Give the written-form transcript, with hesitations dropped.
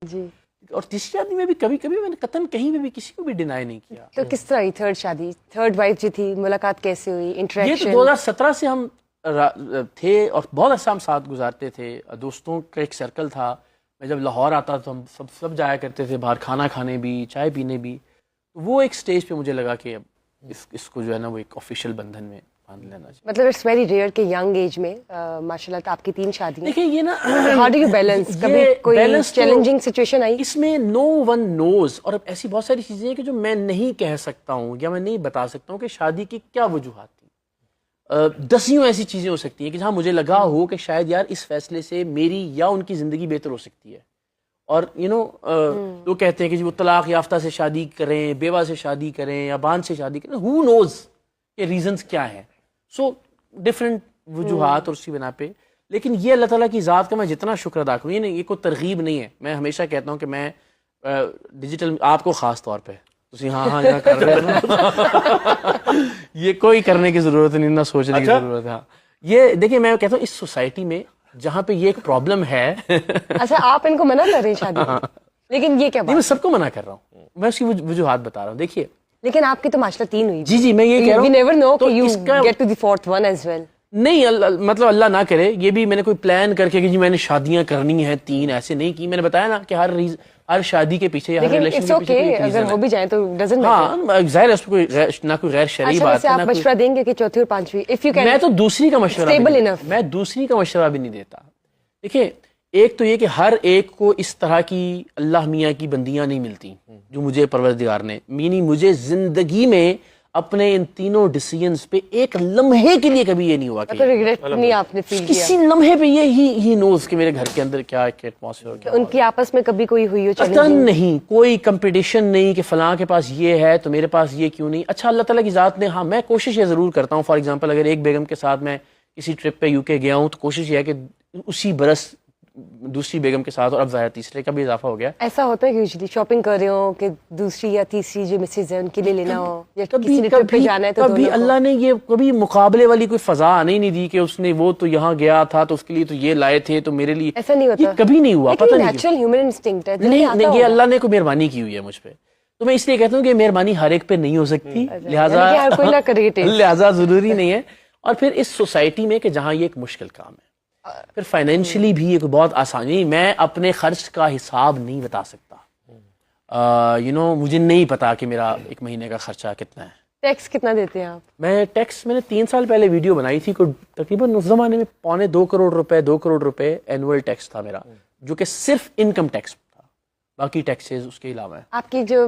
جی. اور تیسری شادی میں بھی کبھی کبھی میں نے قطعاً کہیں بھی کسی کو بھی ڈینائی نہیں کیا. تو کس طرح ہوئی تھرڈ شادی؟ تھرڈ وائف جو تھی ملاقات کیسے ہوئی؟ یہ انٹریکشن؟ تو 2017 سے ہم تھے اور بہت عرصہ ہم ساتھ گزارتے تھے. دوستوں کا ایک سرکل تھا. میں جب لاہور آتا تو ہم سب جایا کرتے تھے باہر کھانا کھانے بھی, چائے پینے بھی. وہ ایک سٹیج پہ مجھے لگا کہ اب اس کو جو ہے نا وہ ایک آفیشیل بندھن میں باندھ لینا چاہیے. مطلب اٹس ویری ریئر کہ ینگ ایج میں ماشاء اللہ آپ کی 3 شادیاں. دیکھیں یہ نا ہاؤ ڈو یو بیلنس؟ کبھی کوئی چیلنجنگ سچویشن آئی؟ اس میں نو ون نوز. اور اب ایسی بہت ساری چیزیں ہیں کہ جو میں نہیں کہہ سکتا ہوں یا میں نہیں بتا سکتا ہوں کہ شادی کی کیا وجوہات تھیں. دسیوں ایسی چیزیں ہو سکتی ہیں کہ جہاں مجھے لگا ہو کہ شاید یار اس فیصلے سے میری یا ان کی زندگی بہتر ہو سکتی ہے. اور لوگ کہتے ہیں کہ جی وہ طلاق یافتہ سے شادی کریں, بیوہ سے شادی کریں یا باندھ سے شادی کریں. ہو نوز کہ ریزنز کیا ہیں. سو ڈفرینٹ وجوہات اور اسی بنا پہ. لیکن یہ اللہ تعالیٰ کی ذات کا میں جتنا شکر ادا کروں, یہ کوئی ترغیب نہیں ہے. میں ہمیشہ کہتا ہوں کہ میں ڈیجیٹل آپ کو خاص طور پہ ہاں یہاں کر رہے ہیں یہ کوئی کرنے کی ضرورت نہیں, نہ سوچنے کی ضرورت ہے. یہ دیکھیں میں کہتا ہوں اس سوسائٹی میں جہاں پہ یہ ایک پرابلم ہے. اچھا آپ ان کو منع کر رہے ہیں شادی میں؟ لیکن یہ کیا بات؟ میں سب کو منع کر رہا ہوں, میں اس کی وجوہات بتا رہا ہوں. دیکھیے لیکن آپ کی تو ماشاءاللہ 3 ہوئی. جی میں یہ کہہ رہا ہوں, we never know کہ you get to the 4th one as well. نہیں مطلب اللہ نہ کرے یہ بھی میں نے کوئی پلان کر کے کہ جی میں نے شادیاں کرنی ہیں 3, ایسے نہیں کی. میں نے بتایا نا کہ ہر شادی کے پیچھے یا ہر ریلیشن کے پیچھے اگر ہو بھی جائیں تو ڈزنٹ میٹر. ہاں ظاہر ہے اس میں نہ کوئی غیر شرعی بات ہے. آپ مشورہ دیں گے کہ چوتھی اور 5ویں if you can میں تو دوسری کا مشورہ stable enough. میں دوسری کا مشورہ بھی نہیں دیتا. دیکھیں ایک تو یہ کہ ہر ایک کو اس طرح کی اللہ میاں کی بندیاں نہیں ملتی جو مجھے پروردگار نے. مینی مجھے زندگی میں اپنے ان تینوں ڈیسیژنز پہ ایک لمحے کے لیے کبھی یہ نہیں ہوا کہ ریگریٹ نہیں آپ نے فیل کیا کسی لمحے پہ یہ نوز کہ میرے گھر کے اندر کیا ایٹماسفیئر کیا. ان کی آپس میں کبھی کوئی ہوئی ہو چیلنجنگ؟ نہیں, کوئی کمپٹیشن نہیں کہ فلاں کے پاس یہ ہے تو میرے پاس یہ کیوں نہیں. اچھا اللہ تعالیٰ کی ذات نے, ہاں میں کوشش یہ ضرور کرتا ہوں. فار ایگزامپل اگر ایک بیگم کے ساتھ میں کسی ٹرپ پہ UK گیا ہوں تو کوشش یہ ہے کہ اسی برس دوسری بیگم کے ساتھ, اور اب ظاہر تیسرے کا بھی اضافہ ہو گیا. ایسا ہوتا ہے کہ یوزلی شاپنگ کر رہے ہو کہ دوسری یا تیسری جو مسز ہے ان کے لیے لینا ہو, یا کسی نے ٹرپ پہ جانا ہے تو کبھی اللہ نے یہ کبھی مقابلے والی کوئی فضا آنے ہی نہیں دی کہ اس نے وہ تو یہاں گیا تھا تو اس کے لیے تو یہ لائے تھے تو میرے لیے. ایسا نہیں ہوتا, یہ کبھی نہیں ہوا. پتہ نہیں نیچرل ہیومن انسٹنکٹ ہے. نہیں یہ اللہ نے کوئی مہربانی کی ہوئی ہے مجھ پہ. تو میں اس لیے کہتا ہوں کہ مہربانی ہر ایک پہ نہیں ہو سکتی, لہٰذا ضروری نہیں ہے. اور پھر اس سوسائٹی میں کہ جہاں یہ ایک مشکل کام ہے, پھر فائنینشلی بھی ایک بہت آسانی. میں اپنے خرچ کا حساب نہیں بتا سکتا. مجھے نہیں پتا کہ میرا ایک مہینے کا خرچہ کتنا ہے. ٹیکس کتنا دیتے ہیں آپ؟ میں نے 3 سال پہلے ویڈیو بنائی تھی, کوئی تقریباً اس زمانے میں 2.25 کروڑ روپے اینول ٹیکس تھا میرا, جو کہ صرف انکم ٹیکس تھا, باقی ٹیکسز اس کے علاوہ ہے. آپ کی جو